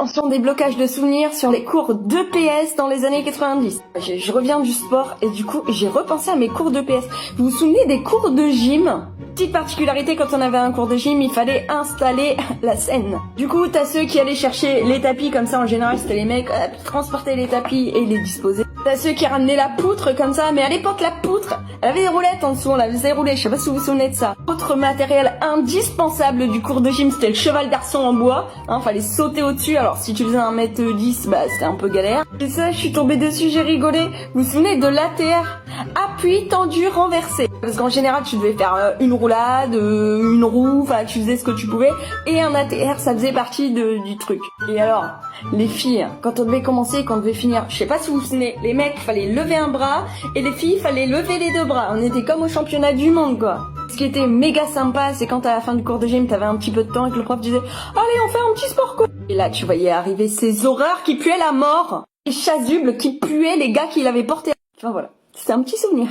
Attention, déblocage de souvenirs sur les cours d'EPS dans les années 90. Je reviens du sport et du coup, j'ai repensé à mes cours d'EPS. Vous vous souvenez des cours de gym? Petite particularité, quand on avait un cours de gym, il fallait installer la scène. Du coup, t'as ceux qui allaient chercher les tapis, comme ça en général c'était les mecs, qui transportaient les tapis et les disposaient. T'as ceux qui ramenaient la poutre comme ça, mais à l'époque la poutre, elle avait des roulettes en dessous, on la faisait rouler, je sais pas si vous vous souvenez de ça. Autre matériel indispensable du cours de gym, c'était le cheval d'arçon en bois, fallait sauter au-dessus, alors si tu faisais 1m10, bah c'était un peu galère. Et ça, je suis tombée dessus, j'ai rigolé. Vous vous souvenez de l'ATR? Appui tendu renversé. Parce qu'en général, tu devais faire une roulade, une roue, enfin tu faisais ce que tu pouvais, et un ATR, ça faisait partie du truc. Et alors, les filles, quand on devait commencer et qu'on devait finir, je sais pas si vous vous souvenez, les mecs, fallait lever un bras, et les filles, fallait lever les deux bras. On était comme au championnat du monde, quoi. Ce qui était méga sympa, c'est quand à la fin du cours de gym, t'avais un petit peu de temps et que le prof disait « Allez, on fait un petit sport, quoi !» Et là, tu voyais arriver ces horreurs qui puaient la mort, les chasubles qui puaient les gars qui l'avaient porté. Enfin voilà, c'était un petit souvenir.